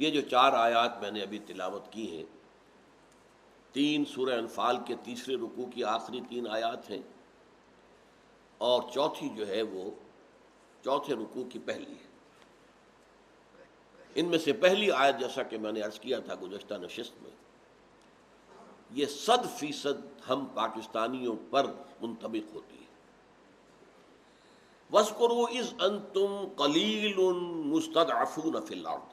یہ جو 4 آیات میں نے ابھی تلاوت کی ہیں، 3 سورہ انفال کے تیسرے رکوع کی آخری 3 آیات ہیں، اور چوتھی جو ہے وہ چوتھے رکوع کی پہلی ہے۔ ان میں سے پہلی آیت، جیسا کہ میں نے عرض کیا تھا گزشتہ نشست میں، یہ 100% ہم پاکستانیوں پر منطبق ہوتی ہے۔ وَاذْكُرُوا إِذْ أَنْتُمْ قَلِيلٌ مُسْتَضْعَفُونَ فِي الْأَرْضِ،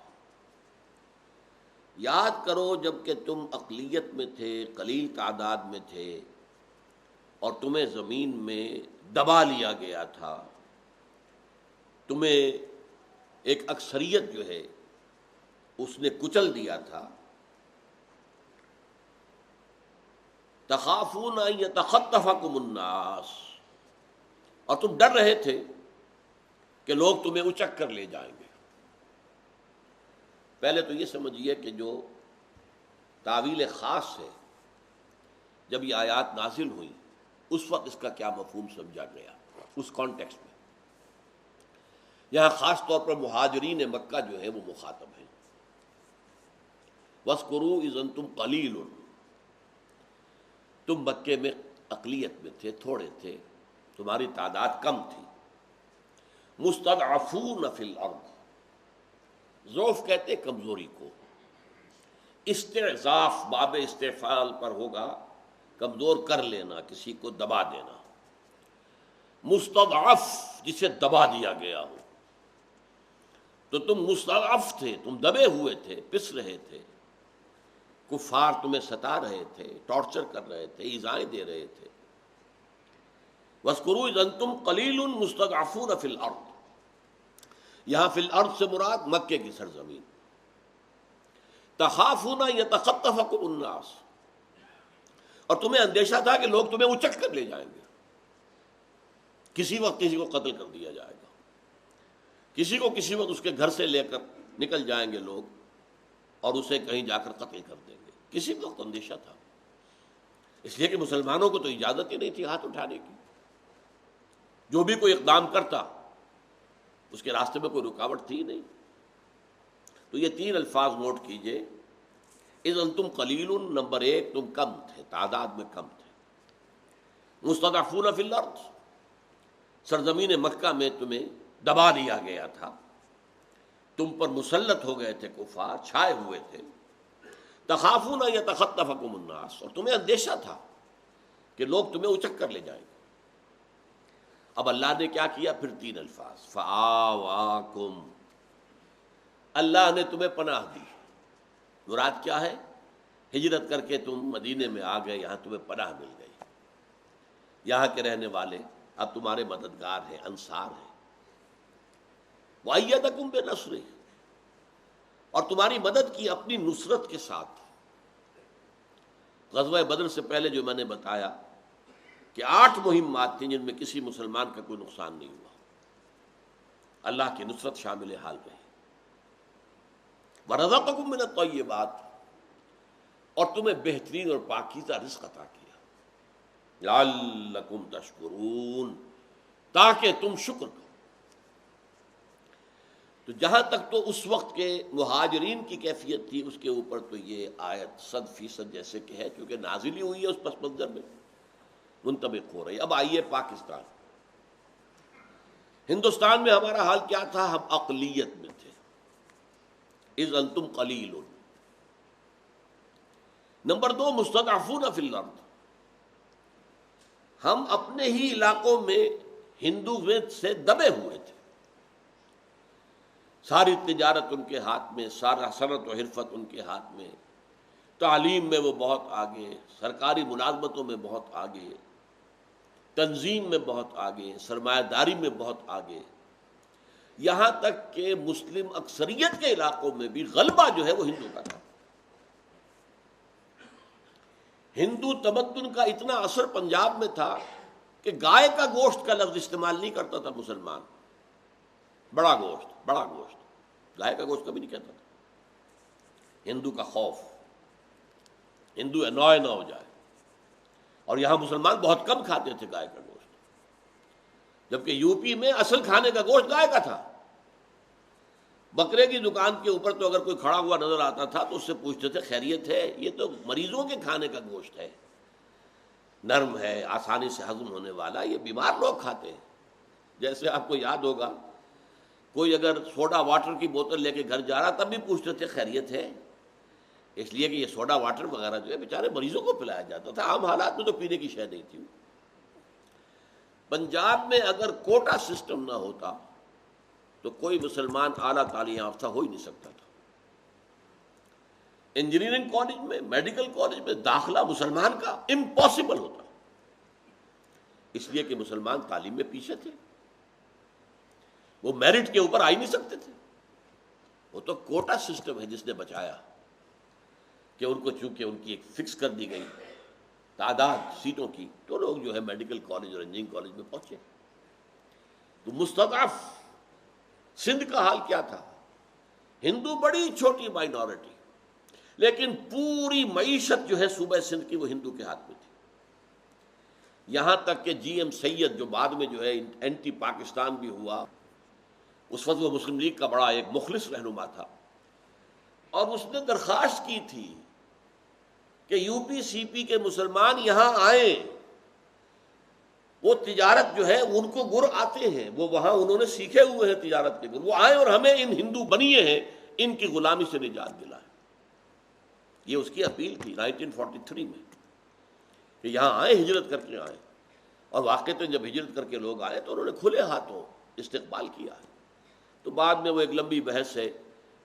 یاد کرو جب کہ تم اقلیت میں تھے، قلیل تعداد میں تھے، اور تمہیں زمین میں دبا لیا گیا تھا، تمہیں ایک اکثریت جو ہے اس نے کچل دیا تھا۔ تخافون ان یتخطفکم الناس، اور تم ڈر رہے تھے کہ لوگ تمہیں اچک کر لے جائیں گے۔ پہلے تو یہ سمجھیے کہ جو تعویل خاص ہے، جب یہ آیات نازل ہوئی اس وقت اس کا کیا مفہوم سمجھا گیا، اس کانٹیکسٹ میں۔ یہاں خاص طور پر مہاجرین مکہ جو ہے وہ مخاطب ہیں۔ وَاذْكُرُوا إِذْ أَنْتُمْ قَلِيلٌ، تم مکے میں اقلیت میں تھے، تھوڑے تھے، تمہاری تعداد کم تھی۔ مستضعفون فی الارض، ضعف کہتے کمزوری کو، استعضاف باب استفعال پر ہوگا، کمزور کر لینا، کسی کو دبا دینا۔ مستضعف جسے دبا دیا گیا ہو، تو تم مستضعف تھے، تم دبے ہوئے تھے، پس رہے تھے، کفار تمہیں ستا رہے تھے، ٹارچر کر رہے تھے، ایذائیں دے رہے تھے۔ وَاذْكُرُوا إِذْ أَنْتُمْ قَلِيلٌ مُسْتَضْعَفُونَ فِي الْأَرْضِ، یہاں فی الارض سے مراد مکے کی سرزمین۔ تخافون ان یتخطفکم الناس، اور تمہیں اندیشہ تھا کہ لوگ تمہیں اچک کر لے جائیں گے، کسی وقت کسی کو قتل کر دیا جائے گا، کسی وقت اس کے گھر سے لے کر نکل جائیں گے لوگ اور اسے کہیں جا کر قتل کر دیں گے۔ کسی وقت اندیشہ تھا، اس لیے کہ مسلمانوں کو تو اجازت ہی نہیں تھی ہاتھ اٹھانے کی، جو بھی کوئی اقدام کرتا اس کے راستے میں کوئی رکاوٹ تھی نہیں۔ تو یہ 3 الفاظ نوٹ کیجئے۔ اذ انتم قلیل، نمبر 1 تم کم تھے، تعداد میں کم تھے۔ مستضعفون فی الارض، سرزمین مکہ میں تمہیں دبا دیا گیا تھا، تم پر مسلط ہو گئے تھے کفار، چھائے ہوئے تھے۔ تخافون ان یتخطفکم الناس، اور تمہیں اندیشہ تھا کہ لوگ تمہیں اچک کر لے جائیں گے۔ اب اللہ نے کیا کیا؟ پھر 3 الفاظ، فآواکم، اللہ نے تمہیں پناہ دی۔ مراد کیا ہے؟ ہجرت کر کے تم مدینے میں آ گئے، یہاں تمہیں پناہ مل گئی، یہاں کے رہنے والے اب تمہارے مددگار ہیں، انصار ہیں۔ وَأَيَّدَكُمْ بِنَصْرِهِ، اور تمہاری مدد کی اپنی نصرت کے ساتھ۔ غزوہ بدر سے پہلے جو میں نے بتایا کہ 8 مہمات تھیں جن میں کسی مسلمان کا کوئی نقصان نہیں ہوا، اللہ کی نصرت شامل حال رہی۔ وَرَزَقَكُم مِّنَ الطَّيِّبَاتِ، اور تمہیں بہترین اور پاکیزہ رزق عطا کیا، لَعَلَّكُمْ تَشْكُرُونَ، تاکہ تم شکر کرو۔ تو جہاں تک تو اس وقت کے مہاجرین کی کیفیت تھی، اس کے اوپر تو یہ آیت 100% جیسے کہ ہے، کیونکہ نازل ہی ہوئی ہے اس پس منظر میں، منطبق ہو رہی۔ اب آئیے پاکستان، ہندوستان میں ہمارا حال کیا تھا؟ ہم اقلیت میں تھے۔ اذ انتم قلیل، نمبر 2 مستضعفون فی الارض، ہم اپنے ہی علاقوں میں ہندویت سے دبے ہوئے تھے، ساری تجارت ان کے ہاتھ میں، سارا صنعت و حرفت ان کے ہاتھ میں، تعلیم میں وہ بہت آگے، سرکاری ملازمتوں میں بہت آگے، تنظیم میں بہت آگے، سرمایہ داری میں بہت آگے، یہاں تک کہ مسلم اکثریت کے علاقوں میں بھی غلبہ جو ہے وہ ہندو کا تھا۔ ہندو تمدن کا اتنا اثر پنجاب میں تھا کہ گائے کا گوشت کا لفظ استعمال نہیں کرتا تھا مسلمان، بڑا گوشت، گائے کا گوشت کبھی نہیں کہتا تھا۔ ہندو کا خوف، ہندو انوائے نہ ہو جائے، اور یہاں مسلمان بہت کم کھاتے تھے گائے کا گوشت، جبکہ یو پی میں اصل کھانے کا گوشت گائے کا تھا۔ بکرے کی دکان کے اوپر تو اگر کوئی کھڑا ہوا نظر آتا تھا تو اس سے پوچھتے تھے خیریت ہے؟ یہ تو مریضوں کے کھانے کا گوشت ہے، نرم ہے، آسانی سے ہضم ہونے والا، یہ بیمار لوگ کھاتے ہیں۔ جیسے آپ کو یاد ہوگا کوئی اگر سوڈا واٹر کی بوتل لے کے گھر جا رہا تب بھی پوچھتے تھے خیریت ہے، اس لیے کہ یہ سوڈا واٹر وغیرہ جو ہے بیچارے مریضوں کو پلایا جاتا تھا، عام حالات میں تو پینے کی شے نہیں تھی۔ پنجاب میں اگر کوٹا سسٹم نہ ہوتا تو کوئی مسلمان اعلیٰ تعلیم یافتہ ہو ہی نہیں سکتا تھا۔ انجینئرنگ کالج میں، میڈیکل کالج میں داخلہ مسلمان کا امپاسبل ہوتا، اس لیے کہ مسلمان تعلیم میں پیچھے تھے، وہ میرٹ کے اوپر آ ہی نہیں سکتے تھے۔ وہ تو کوٹا سسٹم ہے جس نے بچایا کہ ان کو چونکہ ان کی ایک فکس کر دی گئی تعداد سیٹوں کی، تو لوگ جو ہے میڈیکل کالج اور انجینئرنگ کالج میں پہنچے۔ تو مستضعف سندھ کا حال کیا تھا؟ ہندو بڑی چھوٹی مائنورٹی، لیکن پوری معیشت جو ہے صوبہ سندھ کی وہ ہندو کے ہاتھ میں تھی۔ یہاں تک کہ جی ایم سید جو بعد میں جو ہے اینٹی پاکستان بھی ہوا، اس وقت وہ مسلم لیگ کا بڑا ایک مخلص رہنما تھا، اور اس نے درخواست کی تھی کہ یو پی سی پی کے مسلمان یہاں آئیں، وہ تجارت جو ہے ان کو گر آتے ہیں، وہ وہاں انہوں نے سیکھے ہوئے ہیں تجارت کے گر، وہ آئیں اور ہمیں ان ہندو بنیے ہیں ان کی غلامی سے نجات دلائیں۔ یہ اس کی اپیل تھی 1943 میں کہ یہاں آئیں، ہجرت کر کے آئیں، اور واقعتاً جب ہجرت کر کے لوگ آئے تو انہوں نے کھلے ہاتھوں استقبال کیا۔ تو بعد میں وہ ایک لمبی بحث ہے،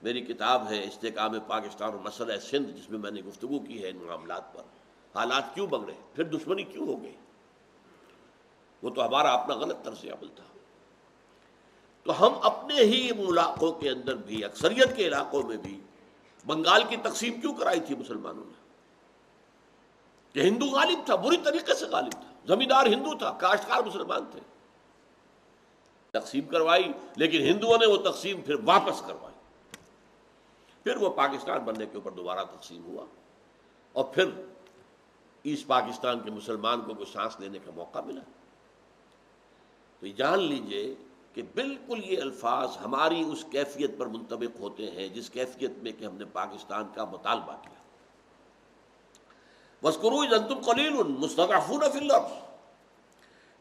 میری کتاب ہے استحکام پاکستان اور مسئلہ سندھ، جس میں میں نے گفتگو کی ہے ان معاملات پر، حالات کیوں بگڑے، پھر دشمنی کیوں ہو گئی، وہ تو ہمارا اپنا غلط طرز عمل تھا۔ تو ہم اپنے ہی علاقوں کے اندر بھی، اکثریت کے علاقوں میں بھی بنگال کی تقسیم کیوں کرائی تھی مسلمانوں نے؟ کہ ہندو غالب تھا، بری طریقے سے غالب تھا، زمیندار ہندو تھا، کاشتکار مسلمان تھے، تقسیم کروائی، لیکن ہندوؤں نے وہ تقسیم پھر واپس کروائی، پھر وہ پاکستان بننے کے اوپر دوبارہ تقسیم ہوا، اور پھر ایسٹ پاکستان کے مسلمان کو کوئی سانس لینے کا موقع ملا۔ تو جان لیجئے کہ بالکل یہ الفاظ ہماری اس کیفیت پر منطبق ہوتے ہیں جس کیفیت میں کہ ہم نے پاکستان کا مطالبہ کیا۔ وَاذْكُرُوا إِذْ أَنْتُمْ قَلِيلٌ مُسْتَضْعَفُونَ فِي الْأَرْضِ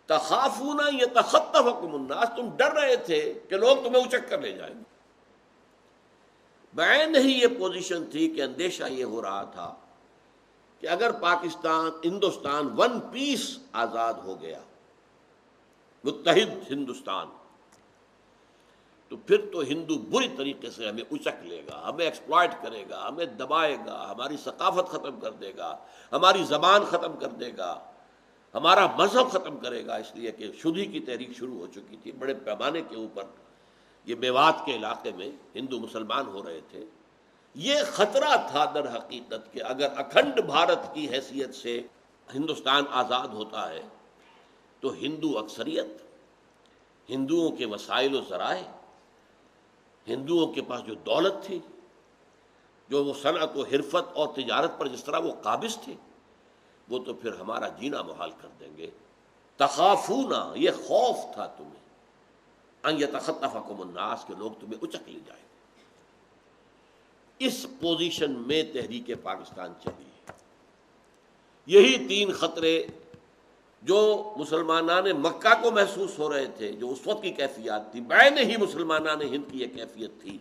تَخَافُونَ يَتَخَطَّفَكُمُ النَّاسُ، تم ڈر رہے تھے کہ لوگ تمہیں اچک کر لے جائیں گے۔ بعین ہی یہ پوزیشن تھی کہ اندیشہ یہ ہو رہا تھا کہ اگر پاکستان، ہندوستان ون پیس آزاد ہو گیا، متحد ہندوستان، تو پھر تو ہندو بری طریقے سے ہمیں اچک لے گا، ہمیں ایکسپلائٹ کرے گا، ہمیں دبائے گا، ہماری ثقافت ختم کر دے گا، ہماری زبان ختم کر دے گا، ہمارا مذہب ختم کرے گا۔ اس لیے کہ شدھی کی تحریک شروع ہو چکی تھی، بڑے پیمانے کے اوپر یہ میوات کے علاقے میں ہندو مسلمان ہو رہے تھے۔ یہ خطرہ تھا در حقیقت کہ اگر اکھنڈ بھارت کی حیثیت سے ہندوستان آزاد ہوتا ہے تو ہندو اکثریت، ہندوؤں کے وسائل و ذرائع، ہندوؤں کے پاس جو دولت تھی، جو وہ صنعت و حرفت اور تجارت پر جس طرح وہ قابض تھے، وہ تو پھر ہمارا جینا محال کر دیں گے۔ تخافون، یہ خوف تھا تمہیں، ان یتخطفکم الناس، کہ لوگ تمہیں اچک لے جائیں۔ اس پوزیشن میں تحریک پاکستان چلی ہے۔ یہی تین خطرے جو مسلمانان مکہ کو محسوس ہو رہے تھے، جو اس وقت کی کیفیات تھی، بعین ہی مسلمانان ہند کی یہ کیفیت تھی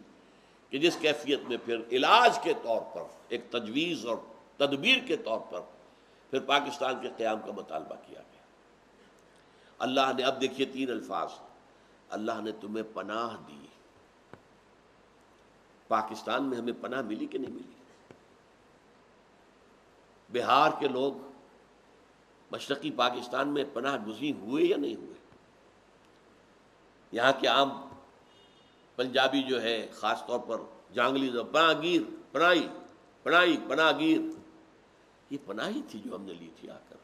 کہ جس کیفیت میں پھر علاج کے طور پر، ایک تجویز اور تدبیر کے طور پر پھر پاکستان کے قیام کا مطالبہ کیا گیا۔ اللہ نے، اب دیکھیے تین الفاظ، اللہ نے تمہیں پناہ دی۔ پاکستان میں ہمیں پناہ ملی کہ نہیں ملی؟ بہار کے لوگ مشرقی پاکستان میں پناہ گزین ہوئے یا نہیں ہوئے؟ یہاں کے عام پنجابی جو ہے، خاص طور پر جانگلی، پناہ گیر، پناہی، پناہی، پناہ گیر، یہ پناہی تھی جو ہم نے لی تھی آ کر۔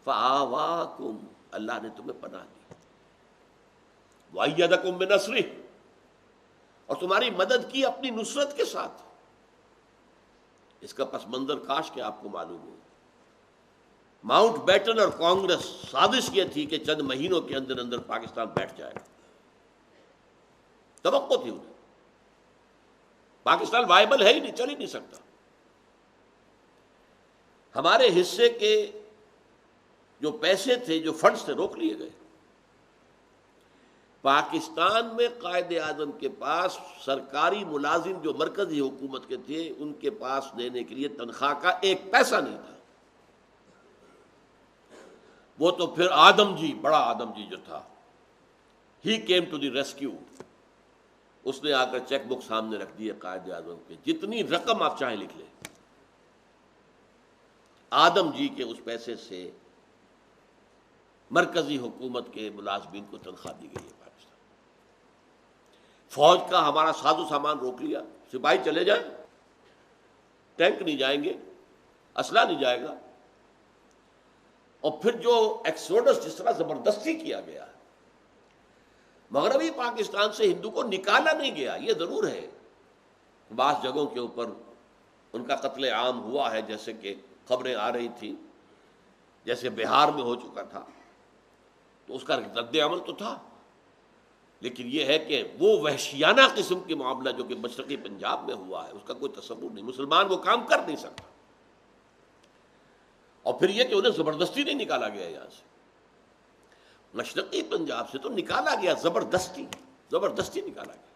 فآواکم، اللہ نے تمہیں پناہ دی۔ وَأَيَّدَكُم بِنَصْرِهِ، اور تمہاری مدد کی اپنی نصرت کے ساتھ۔ اس کا پس منظر کاش کہ آپ کو معلوم ہو۔ ماؤنٹ بیٹن اور کانگریس سازش یہ تھی کہ چند مہینوں کے اندر اندر پاکستان بیٹھ جائے گا، توقع تھی انہیں، پاکستان وائبل ہے ہی نہیں، چل ہی نہیں سکتا. ہمارے حصے کے جو پیسے تھے، جو فنڈز تھے، روک لیے گئے. پاکستان میں قائد اعظم کے پاس سرکاری ملازم جو مرکزی حکومت کے تھے، ان کے پاس دینے کے لیے تنخواہ کا ایک پیسہ نہیں تھا. وہ تو پھر آدم جی، بڑا آدم جی جو تھا، he came to the rescue. اس نے آ کر چیک بک سامنے رکھ دی قائد اعظم کے، جتنی رقم آپ چاہیں لکھ لیں. آدم جی کے اس پیسے سے مرکزی حکومت کے ملازمین کو تنخواہ دی گئی ہے. پاکستان فوج کا ہمارا ساز و سامان روک لیا، سپاہی چلے جائیں، ٹینک نہیں جائیں گے، اسلحہ نہیں جائے گا. اور پھر جو ایکسوڈس جس طرح زبردستی کیا گیا، مغربی پاکستان سے ہندو کو نکالا نہیں گیا. یہ ضرور ہے بعض جگہوں کے اوپر ان کا قتل عام ہوا ہے، جیسے کہ خبریں آ رہی تھیں، جیسے بہار میں ہو چکا تھا، تو اس کا رد عمل تو تھا. لیکن یہ ہے کہ وہ وحشیانہ قسم کے معاملہ جو کہ مشرقی پنجاب میں ہوا ہے، اس کا کوئی تصور نہیں. مسلمان وہ کام کر نہیں سکتا. اور پھر یہ کہ انہیں زبردستی نہیں نکالا گیا یہاں سے. مشرقی پنجاب سے تو نکالا گیا، زبردستی نکالا گیا،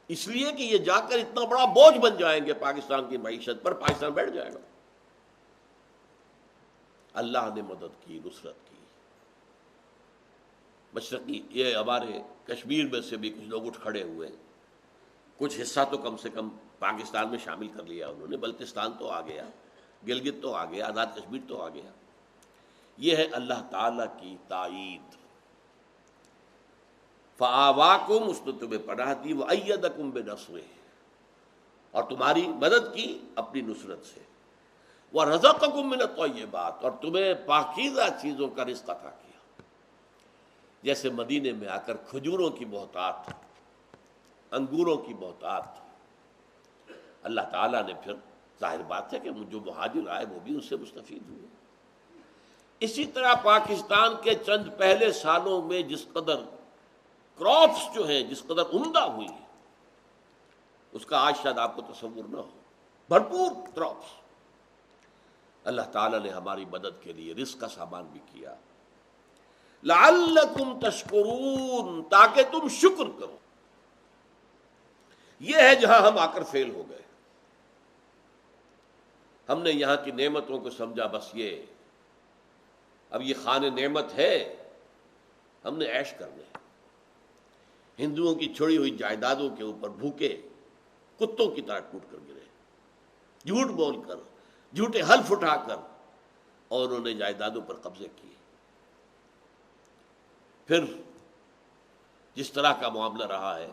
اس لیے کہ یہ جا کر اتنا بڑا بوجھ بن جائیں گے پاکستان کی معیشت پر، پاکستان بیٹھ جائے گا. اللہ نے مدد کی، نصرت کی. مشرقی یہ ہمارے کشمیر میں سے بھی کچھ لوگ اٹھ کھڑے ہوئے، کچھ حصہ تو کم سے کم پاکستان میں شامل کر لیا انہوں نے. بلتستان تو آ گیا، گلگت تو آ گیا، آزاد کشمیر تو آ گیا. یہ ہے اللہ تعالی کی تائید. فآواکم، اس نے تمہیں پناہ دی، وأیدکم بنصرہ، اور تمہاری مدد کی اپنی نصرت سے. ورزقکم من الطیبات، اور تمہیں پاکیزہ چیزوں کا رزق عطا کیا. جیسے مدینے میں آ کر کھجوروں کی بہتات، انگوروں کی بہتات، اللہ تعالیٰ نے پھر ظاہر بات ہے کہ جو مہاجر آئے وہ بھی اس سے مستفید ہوئے. اسی طرح پاکستان کے چند پہلے سالوں میں جس قدر کراپس جو ہیں، جس قدر عمدہ ہوئی، اس کا آج شاید آپ کو تصور نہ ہو. بھرپور کراپس. اللہ تعالیٰ نے ہماری مدد کے لیے رزق کا سامان بھی کیا. لعلکم تشکرون، تاکہ تم شکر کرو. یہ ہے جہاں ہم آ کر فیل ہو گئے. ہم نے یہاں کی نعمتوں کو سمجھا بس یہ اب یہ خان نعمت ہے، ہم نے عیش کرنے. ہندوؤں کی چھوڑی ہوئی جائیدادوں کے اوپر بھوکے کتوں کی طرح ٹوٹ کر گرے، جھوٹ بول کر، جھوٹے حلف اٹھا کر، اور انہوں نے جائیدادوں پر قبضے کیے. پھر جس طرح کا معاملہ رہا ہے،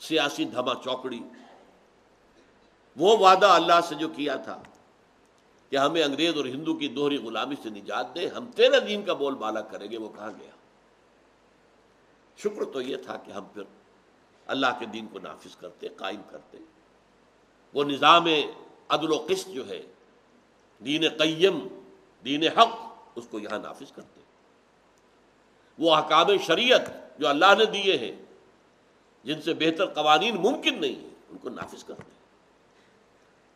سیاسی دھما چوکڑی، وہ وعدہ اللہ سے جو کیا تھا کہ ہمیں انگریز اور ہندو کی دوہری غلامی سے نجات دے، ہم تیرے دین کا بول بالا کریں گے، وہ کہاں گیا؟ شکر تو یہ تھا کہ ہم پھر اللہ کے دین کو نافذ کرتے، قائم کرتے. وہ نظام عدل و قسط جو ہے، دین قیم، دین حق، اس کو یہاں نافذ کرتے. وہ احکام شریعت جو اللہ نے دیے ہیں، جن سے بہتر قوانین ممکن نہیں ہیں، ان کو نافذ کرتے.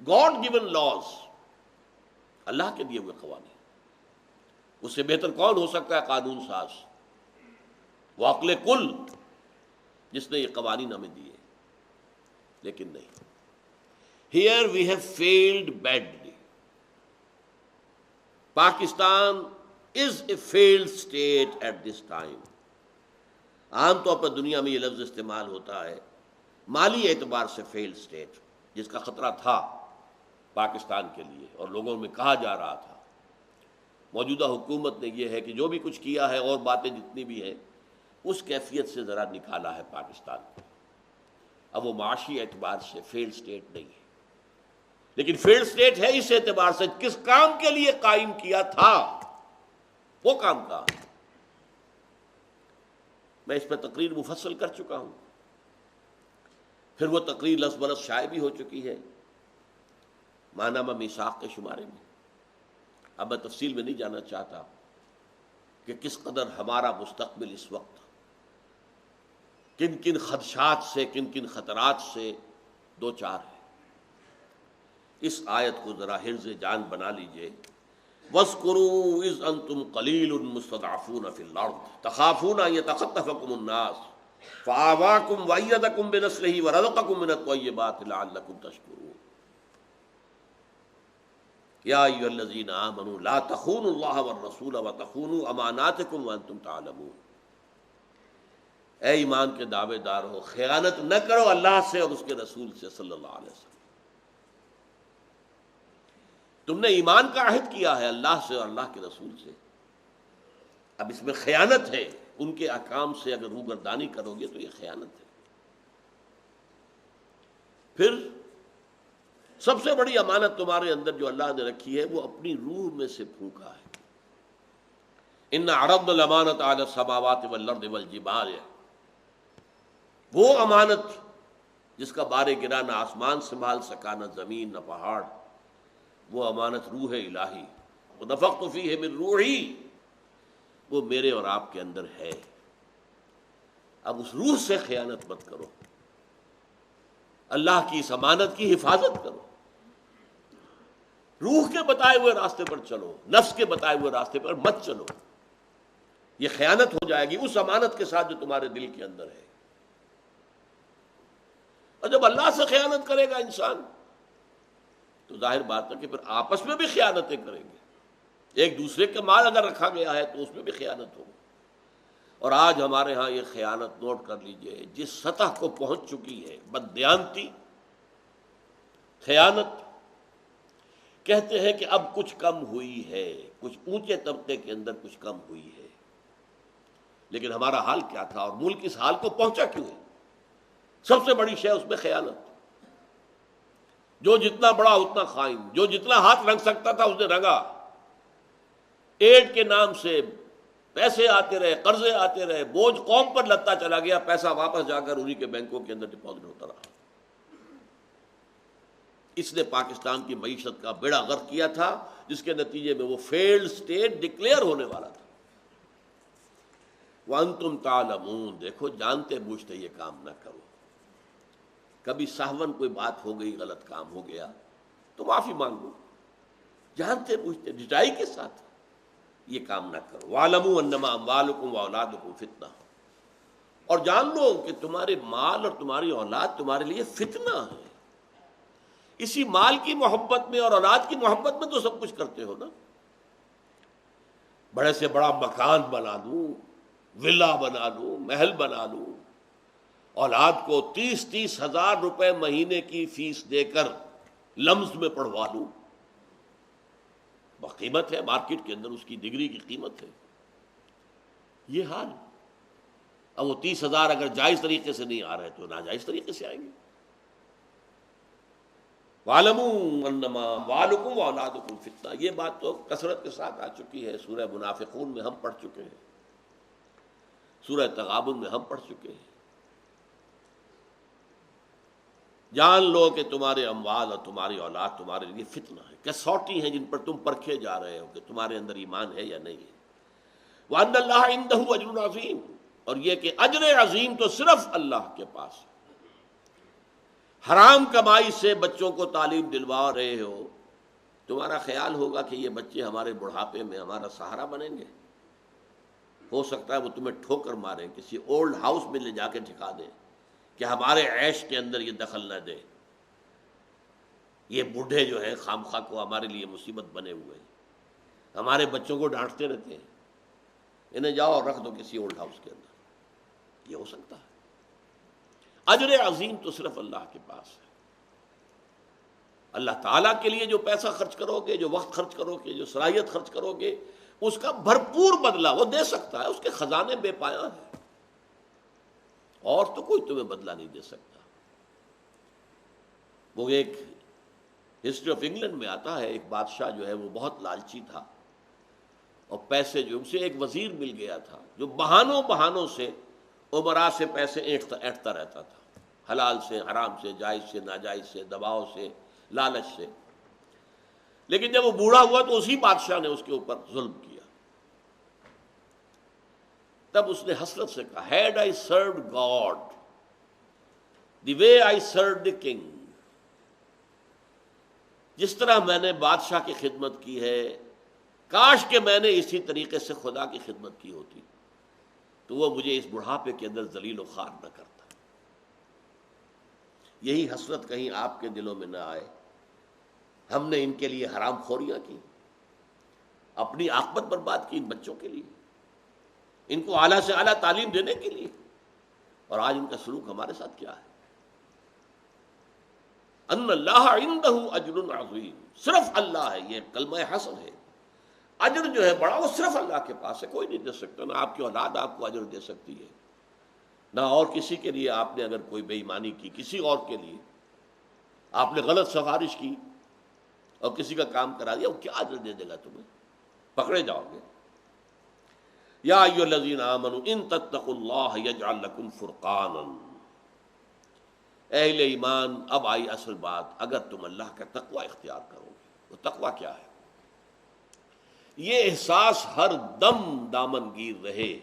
گاڈ گیون لاز، اللہ کے دیے ہوئے قوانین. اس سے بہتر کون ہو سکتا ہے قانون ساز؟ وہ عقل کل جس نے یہ قوانین ہمیں دیے. لیکن نہیں. Here we have failed badly. Pakistan is a failed state at this time. عام طور پر دنیا میں یہ لفظ استعمال ہوتا ہے مالی اعتبار سے فیلڈ اسٹیٹ، جس کا خطرہ تھا پاکستان کے لیے اور لوگوں میں کہا جا رہا تھا. موجودہ حکومت نے یہ ہے کہ جو بھی کچھ کیا ہے اور باتیں جتنی بھی ہیں، اس کیفیت سے ذرا نکالا ہے پاکستان کو. اب وہ معاشی اعتبار سے فیلڈ اسٹیٹ نہیں ہے، لیکن فیلڈ اسٹیٹ ہے اس اعتبار سے کس کام کے لیے قائم کیا تھا، وہ کام کا. میں اس پہ تقریر مفصل کر چکا ہوں. پھر وہ تقریر لفظ بلفظ شائع بھی ہو چکی ہے ماہنامہ میثاق کے شمارے میں. اب میں تفصیل میں نہیں جانا چاہتا کہ کس قدر ہمارا مستقبل اس وقت کن کن خدشات سے، کن کن خطرات سے دو چار ہے۔ اس آیت کو ذرا حرز جان بنا لیجئے۔ وَاذْكُرُوا إِذْ أَنْتُمْ قَلِيلٌ مُسْتَضْعَفُونَ فِي الْأَرْضِ تَخَافُونَ أَنْ يَتَخَطَّفَكُمُ النَّاسُ فَآوَاكُمْ وَأَيَّدَكُمْ بِنَصْرِهِ وَرَزَقَكُمْ مِنَ الطَّيِّبَاتِ لَعَلَّكُمْ تَشْكُرُونَ۔ يَا أَيُّهَا الَّذِينَ آمَنُوا لَا تَخُونُوا اللَّهَ وَالرَّسُولَ وَتَخُونُوا أَمَانَاتِكُمْ وَأَنْتُمْ تَعْلَمُونَ۔ اے ایمان کے دعوے دار ہو، خیانت نہ کرو اللہ سے اور اس کے رسول سے صلی اللہ علیہ وسلم۔ تم نے ایمان کا عہد کیا ہے اللہ سے اور اللہ کے رسول سے، اب اس میں خیانت ہے، ان کے احکام سے اگر روگردانی کرو گے تو یہ خیانت ہے۔ پھر سب سے بڑی امانت تمہارے اندر جو اللہ نے رکھی ہے وہ اپنی روح میں سے پھونکا ہے۔ ان عرضنا الامانۃ علی السماوات والارض والجبال، وہ امانت جس کا بار گرا نہ آسمان سنبھال سکا، نہ زمین، نہ پہاڑ، وہ امانت روح الہی، ونفخت فیہ من روحی، وہ میرے اور آپ کے اندر ہے۔ اب اس روح سے خیانت مت کرو، اللہ کی اس امانت کی حفاظت کرو، روح کے بتائے ہوئے راستے پر چلو، نفس کے بتائے ہوئے راستے پر مت چلو، یہ خیانت ہو جائے گی اس امانت کے ساتھ جو تمہارے دل کے اندر ہے۔ اور جب اللہ سے خیانت کرے گا انسان تو ظاہر بات ہے کہ پھر آپس میں بھی خیانتیں کریں گے، ایک دوسرے کے مال اگر رکھا گیا ہے تو اس میں بھی خیانت ہوگی۔ اور آج ہمارے ہاں یہ خیانت نوٹ کر لیجئے جس سطح کو پہنچ چکی ہے، بددیانتی، خیانت، کہتے ہیں کہ اب کچھ کم ہوئی ہے، کچھ اونچے طبقے کے اندر کچھ کم ہوئی ہے، لیکن ہمارا حال کیا تھا اور ملک اس حال کو پہنچا کیوں ہے؟ سب سے بڑی شے اس میں خیانت۔ جو جتنا بڑا اتنا خائن، جو جتنا ہاتھ رنگ سکتا تھا اس نے رنگا، ایڈ کے نام سے پیسے آتے رہے، قرضے آتے رہے، بوجھ قوم پر لدتا چلا گیا، پیسہ واپس جا کر انہی کے بینکوں کے اندر ڈپازٹ ہوتا رہا۔ اس نے پاکستان کی معیشت کا بیڑا غرق کیا تھا، جس کے نتیجے میں وہ فیلڈ سٹیٹ ڈکلیئر ہونے والا تھا۔ وَأَنْتُمْ تَعْلَمُونَ، دیکھو جانتے بوجھتے یہ کام نہ کرو۔ کبھی سہون کوئی بات ہو گئی، غلط کام ہو گیا تو معافی مانگو، جانتے بوجھتے ڈٹائی کے ساتھ یہ کام نہ کرو۔ وَاعْلَمُوا أَنَّمَا أَمْوَالُكُمْ وَأَوْلَادُكُمْ فِتْنَةٌ، اور جان لو کہ تمہارے مال اور تمہاری اولاد تمہارے لیے فتنہ ہے۔ اسی مال کی محبت میں اور اولاد کی محبت میں تو سب کچھ کرتے ہو نا، بڑے سے بڑا مکان بنا لوں، ولا بنا لوں، محل بنا لوں، اولاد کو 30 ہزار روپے مہینے کی فیس دے کر لمز میں پڑھوا لوں، قیمت ہے مارکیٹ کے اندر، اس کی ڈگری کی قیمت ہے، یہ حال۔ اب وہ 30,000 اگر جائز طریقے سے نہیں آ رہے تو ناجائز طریقے سے آئیں گے۔ وَاعْلَمُوا أَنَّمَا أَمْوَالُكُمْ وَأَوْلَادُكُمْ فِتْنَةٌ، یہ بات تو کثرت کے ساتھ آ چکی ہے، سورہ منافقون میں ہم پڑھ چکے ہیں، سورہ تغابن میں ہم پڑھ چکے ہیں۔ جان لو کہ تمہارے اموال اور تمہاری اولاد تمہارے لیے فتنہ ہے، کسوٹی ہیں جن پر تم پرکھے جا رہے ہو کہ تمہارے اندر ایمان ہے یا نہیں ہے۔ وَأَنَّ اللَّهَ عِندَهُ أَجْرٌ عَظِيمٌ، اور یہ کہ اجر عظیم تو صرف اللہ کے پاس ہے۔ حرام کمائی سے بچوں کو تعلیم دلوا رہے ہو، تمہارا خیال ہوگا کہ یہ بچے ہمارے بڑھاپے میں ہمارا سہارا بنیں گے؟ ہو سکتا ہے وہ تمہیں ٹھوکر ماریں، کسی اولڈ ہاؤس میں لے جا کے ٹھکا دیں کہ ہمارے عیش کے اندر یہ دخل نہ دے، یہ بوڑھے جو ہیں خام خواہ کو ہمارے لیے مصیبت بنے ہوئے ہیں، ہمارے بچوں کو ڈانٹتے رہتے ہیں، انہیں جاؤ اور رکھ دو کسی اولڈ ہاؤس کے اندر۔ یہ ہو سکتا ہے؟ اجر عظیم تو صرف اللہ کے پاس ہے۔ اللہ تعالیٰ کے لیے جو پیسہ خرچ کرو گے، جو وقت خرچ کرو گے، جو صلاحیت خرچ کرو گے، اس کا بھرپور بدلہ وہ دے سکتا ہے، اس کے خزانے بے پایاں ہیں، اور تو کوئی تمہیں بدلہ نہیں دے سکتا۔ وہ ایک ہسٹری آف انگلینڈ میں آتا ہے، ایک بادشاہ جو ہے وہ بہت لالچی تھا، اور پیسے جو اسے ایک وزیر مل گیا تھا جو بہانوں سے امراء سے پیسے اینٹتا رہتا تھا، حلال سے، حرام سے، جائز سے، ناجائز سے، دباؤ سے، لالچ سے۔ لیکن جب وہ بوڑھا ہوا تو اسی بادشاہ نے اس کے اوپر ظلم کیا۔ تب اس نے حسرت سے کہا، had I served God the way I served the king, جس طرح میں نے بادشاہ کی خدمت کی ہے، کاش کہ میں نے اسی طریقے سے خدا کی خدمت کی ہوتی تو وہ مجھے اس بڑھاپے کے اندر ذلیل و خوار نہ کرتا۔ یہی حسرت کہیں آپ کے دلوں میں نہ آئے، ہم نے ان کے لیے حرام خوریاں کی، اپنی عاقبت برباد کی ان بچوں کے لیے، ان کو اعلیٰ سے اعلیٰ تعلیم دینے کے لیے، اور آج ان کا سلوک ہمارے ساتھ کیا ہے؟ ان اللہ عندہ اجر عظیم، صرف اللہ ہے، یہ کلمہ حسن ہے، اجر جو ہے بڑا وہ صرف اللہ کے پاس ہے، کوئی نہیں دے سکتا، نہ آپ کی اولاد آپ کو اجر دے سکتی ہے، نہ اور کسی کے لیے آپ نے اگر کوئی بے ایمانی کی، کسی اور کے لیے آپ نے غلط سفارش کی اور کسی کا کام کرا دیا، وہ کیا اجر دے دے گا تمہیں؟ پکڑے جاؤ گے۔ یا ایھا الذین آمنوا ان تتقوا اللہ یجعل لکم فرقانا، اہل ایمان اب آئی اصل بات، اگر تم اللہ کا تقوی اختیار کرو گے۔ وہ تقوی کیا ہے؟ یہ احساس ہر دم دامن گیر رہے،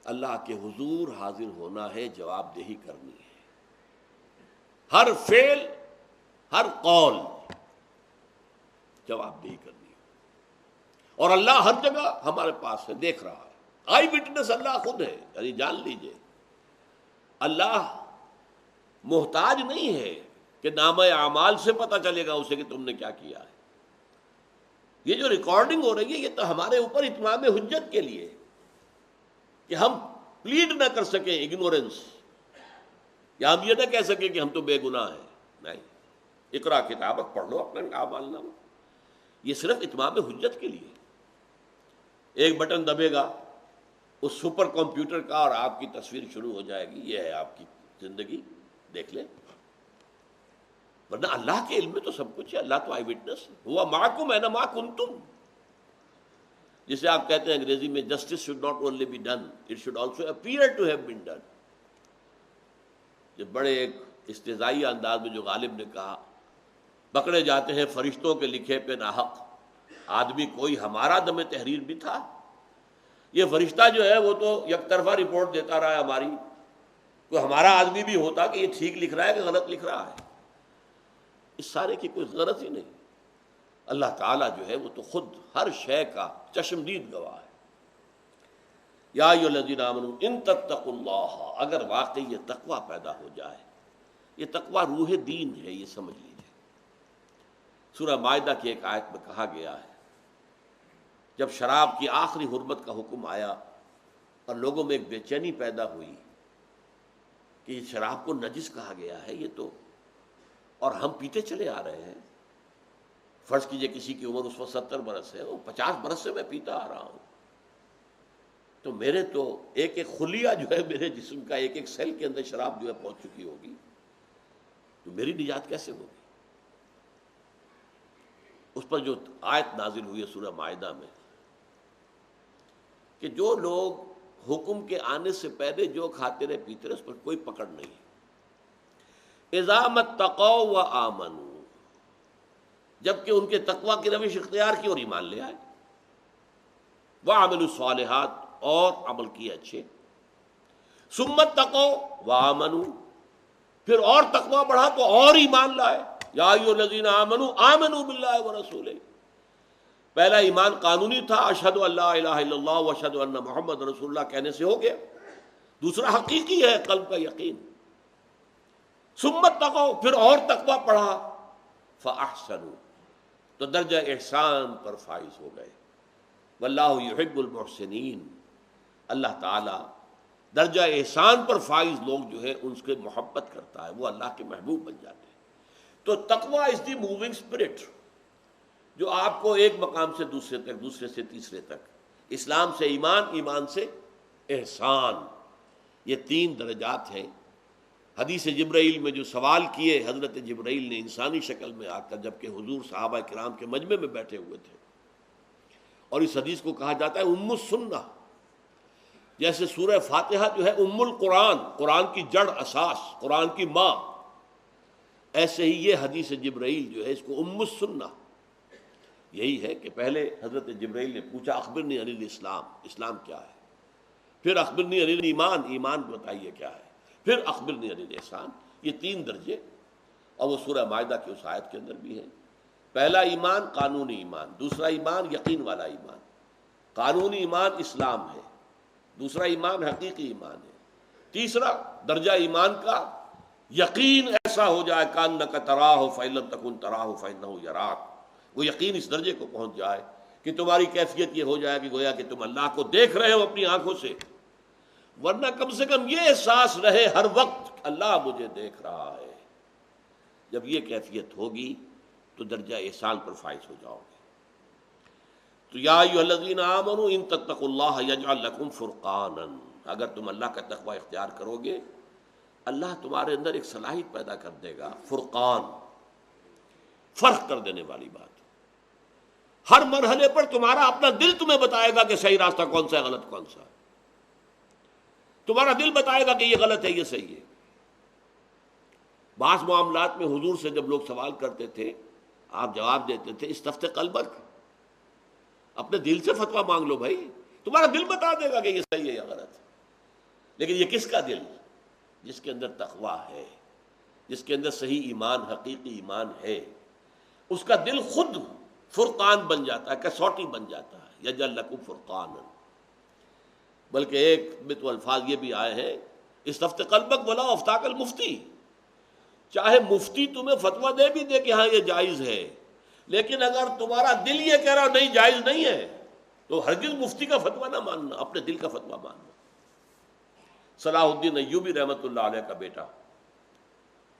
اللہ کے حضور حاضر ہونا ہے، جواب دہی کرنی ہے، ہر فعل ہر قول جواب دہی کرنی ہے، اور اللہ ہر جگہ ہمارے پاس ہے، دیکھ رہا ہے، آئی وٹنس اللہ خود ہے، یعنی جان لیجئے اللہ محتاج نہیں ہے کہ نامہ اعمال سے پتہ چلے گا اسے کہ تم نے کیا کیا ہے۔ یہ جو ریکارڈنگ ہو رہی ہے یہ تو ہمارے اوپر اتمام حجت کے لیے، کہ ہم پلیڈ نہ کر سکیں اگنورنس، یا ہم یہ نہ کہہ سکیں کہ ہم تو بے گناہ ہیں، نہیں، اقرا کتابک، پڑھ لو اپنا اعمال نامہ، یہ صرف اتمام حجت کے لیے۔ ایک بٹن دبے گا اس سپر کمپیوٹر کا اور آپ کی تصویر شروع ہو جائے گی، یہ ہے آپ کی زندگی، دیکھ لیں۔ ورنہ اللہ کے علم میں تو سب کچھ ہے، اللہ تو آئی وٹنس ہے، ہوا معکم اینما کنتم، جسے آپ کہتے ہیں انگریزی میں justice should not only be done, it should also appear to have been done. جو بڑے ایک استہزائی انداز میں جو غالب نے کہا، پکڑے جاتے ہیں فرشتوں کے لکھے پہ ناحق، آدمی کوئی ہمارا دم تحریر بھی تھا؟ یہ فرشتہ جو ہے وہ تو یک طرفہ رپورٹ دیتا رہا ہے ہماری، کوئی ہمارا آدمی بھی ہوتا کہ یہ ٹھیک لکھ رہا ہے کہ غلط لکھ رہا ہے، اس سارے کی کوئی غرض ہی نہیں۔ اللہ تعالیٰ جو ہے وہ تو خود ہر شے کا چشمدید گواہ ہے۔ یا ایھا الذین آمنوا ان تتقوا اللہ، اگر واقعی یہ تقوی پیدا ہو جائے، یہ تقوی روح دین ہے، یہ سمجھ لیجیے۔ سورہ مائدہ کی ایک آیت میں کہا گیا ہے، جب شراب کی آخری حرمت کا حکم آیا اور لوگوں میں ایک بے چینی پیدا ہوئی کہ یہ شراب کو نجس کہا گیا ہے، یہ تو، اور ہم پیتے چلے آ رہے ہیں، فرض کیجئے کسی کی عمر اس وقت 70 برس ہے، وہ 50 برس سے میں پیتا آ رہا ہوں، تو میرے تو ایک ایک خلیہ جو ہے میرے جسم کا، ایک ایک سیل کے اندر شراب جو ہے پہنچ چکی ہوگی، تو میری نجات کیسے ہوگی؟ اس پر جو آیت نازل ہوئی ہے سورہ مائدہ میں کہ جو لوگ حکم کے آنے سے پہلے جو کھاتے رہے پیتے رہے، اس پر کوئی پکڑ نہیں ہے۔ اذا ما اتقوا وآمنوا، جبکہ ان کے تقوی کی روش اختیار کی اور ایمان لے آئے، وعملوا الصالحات، اور عمل کیے اچھے، ثم اتقوا وآمنوا، پھر اور تقوی بڑھا تو اور ایمان لائے، یا ایھا الذین آمنوا آمنوا باللہ ورسولہ، پہلا ایمان قانونی تھا، اشہد ان لا الہ الا اللہ واشہد ان محمد رسول اللہ کہنے سے ہو گیا، دوسرا حقیقی ہے قلب کا یقین، ثم اتقوا، پھر اور تقوی پڑھا، فاحسنوا، تو درجہ احسان پر فائز ہو گئے، واللہ یحب المحسنین، اللہ تعالی درجہ احسان پر فائز لوگ جو ہے ان سے محبت کرتا ہے، وہ اللہ کے محبوب بن جاتے ہیں۔ تو تقوی از دی موونگ اسپرٹ، جو آپ کو ایک مقام سے دوسرے تک، دوسرے سے تیسرے تک، اسلام سے ایمان، ایمان سے احسان، یہ 3 درجات ہیں۔ حدیث جبرائیل میں جو سوال کیے حضرت جبرائیل نے انسانی شکل میں آ کر، جبکہ حضور صحابہ کرام کے مجمع میں بیٹھے ہوئے تھے، اور اس حدیث کو کہا جاتا ہے ام السنہ، جیسے سورہ فاتحہ جو ہے ام القرآن، قرآن کی جڑ، اساس، قرآن کی ماں، ایسے ہی یہ حدیث جبرائیل جو ہے اس کو ام السنہ، یہی ہے کہ پہلے حضرت جبرائیل نے پوچھا اخبرنی عن الاسلام، اسلام کیا ہے، پھر اخبرنی عن الایمان، ایمان بتائیے کیا ہے، پھر اخبرنی عن الاحسان، یہ 3 درجے، اور وہ سورہ مائدہ کی اس آیت کے اندر بھی ہے۔ پہلا ایمان قانونی ایمان، دوسرا ایمان یقین والا ایمان۔ قانونی ایمان اسلام ہے، دوسرا ایمان حقیقی ایمان ہے، تیسرا درجہ ایمان کا یقین ایسا ہو جائے کأنک تراہ فإن لم تکن تراہ فإنہ یراک، وہ یقین اس درجے کو پہنچ جائے کہ تمہاری کیفیت یہ ہو جائے کہ گویا کہ تم اللہ کو دیکھ رہے ہو اپنی آنکھوں سے، ورنہ کم سے کم یہ احساس رہے ہر وقت اللہ مجھے دیکھ رہا ہے۔ جب یہ کیفیت ہوگی تو درجہ احسان پر فائز ہو جاؤ گے۔ تو یا ایھا الذین آمنوا ان تتقوا اللہ یجعل لکم فرقانا، اگر تم اللہ کا تقوی اختیار کرو گے اللہ تمہارے اندر ایک صلاحیت پیدا کر دے گا، فرقان، فرق کر دینے والی بات۔ ہر مرحلے پر تمہارا اپنا دل تمہیں بتائے گا کہ صحیح راستہ کون سا ہے، غلط کون سا ہے۔ تمہارا دل بتائے گا کہ یہ غلط ہے، یہ صحیح ہے۔ بعض معاملات میں حضور سے جب لوگ سوال کرتے تھے آپ جواب دیتے تھے استفت قلبک، اپنے دل سے فتویٰ مانگ لو بھائی، تمہارا دل بتا دے گا کہ یہ صحیح ہے یا غلط ہے۔ لیکن یہ کس کا دل؟ جس کے اندر تقویٰ ہے، جس کے اندر صحیح ایمان، حقیقی ایمان ہے، اس کا دل خود فرقان بن جاتا ہے، کسوٹی بن جاتا ہے، یجعل لکم فرقانا۔ بلکہ ایک میں تو الفاظ یہ بھی آئے ہیں استفت قلبک ولا افتاک المفتی، چاہے مفتی تمہیں فتویٰ دے بھی دے کہ ہاں یہ جائز ہے، لیکن اگر تمہارا دل یہ کہہ رہا نہیں جائز نہیں ہے تو ہرگز مفتی کا فتویٰ نہ ماننا، اپنے دل کا فتویٰ ماننا۔ صلاح الدین ایوبی رحمۃ اللہ علیہ کا بیٹا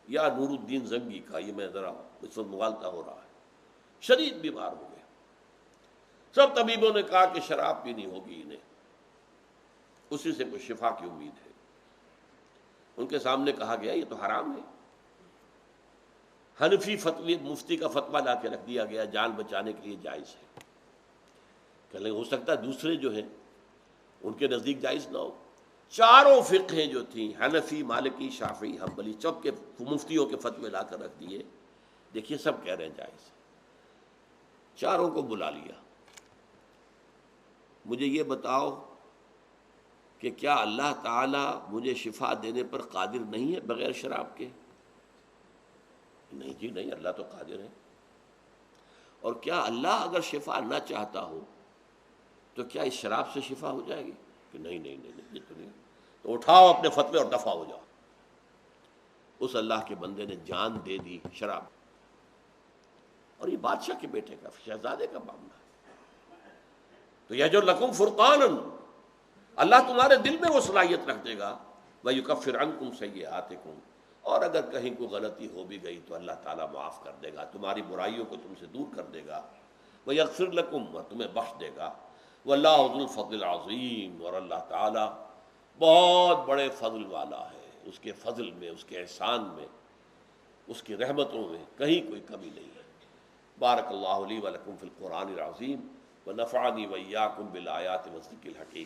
یا نور الدین زنگی کا، یہ میں ذرا اس وقت مغالطہ ہو رہا ہے، شدید بیمار ہو گئے۔ سب طبیبوں نے کہا کہ شراب پینی ہوگی انہیں، اسی سے کچھ شفا کی امید ہے۔ ان کے سامنے کہا گیا یہ تو حرام ہے۔ حنفی فتوی مفتی کا فتویٰ لا کے رکھ دیا گیا، جان بچانے کے لیے جائز ہے۔ کہ ہو سکتا ہے دوسرے جو ہیں ان کے نزدیک جائز نہ ہو۔ چاروں فقہیں جو تھیں، حنفی، مالکی، شافعی، حنبلی، سب کے مفتیوں کے فتوے لا کر رکھ دیے، دیکھیے سب کہہ رہے ہیں جائز۔ چاروں کو بلا لیا، مجھے یہ بتاؤ کہ کیا اللہ تعالیٰ مجھے شفا دینے پر قادر نہیں ہے بغیر شراب کے؟ نہیں جی نہیں، اللہ تو قادر ہے۔ اور کیا اللہ اگر شفا نہ چاہتا ہو تو کیا اس شراب سے شفا ہو جائے گی؟ کہ نہیں نہیں نہیں نہیں، یہ تو نہیں۔ تو اٹھاؤ اپنے فتوے اور دفع ہو جاؤ۔ اس اللہ کے بندے نے جان دے دی شراب، اور یہ بادشاہ کے بیٹے کا، شہزادے کا معاملہ ہے۔ تو یجعل لکم فرقانا، اللہ تمہارے دل میں وہ صلاحیت رکھ دے گا، وَيُكَفِّرْ عَنْكُمْ سَيِّئَاتِكُمْ، اور اگر کہیں کوئی غلطی ہو بھی گئی تو اللہ تعالیٰ معاف کر دے گا، تمہاری برائیوں کو تم سے دور کر دے گا، وَيَغْفِرْ لَكُمْ، اور تمہیں بخش دے گا۔ وَاللَّهُ ذُو الْفَضْلِ الْعَظِيمِ، اور اللہ تعالیٰ بہت بڑے فضل والا ہے، اس کے فضل میں، اس کے احسان میں، اس کی رحمتوں میں کہیں کوئی کمی نہیں ہے۔ بارک اللہ لی ولکم فی القرآن العظیم ونفعنی وإیاکم بالآیات والذکر الحکیم۔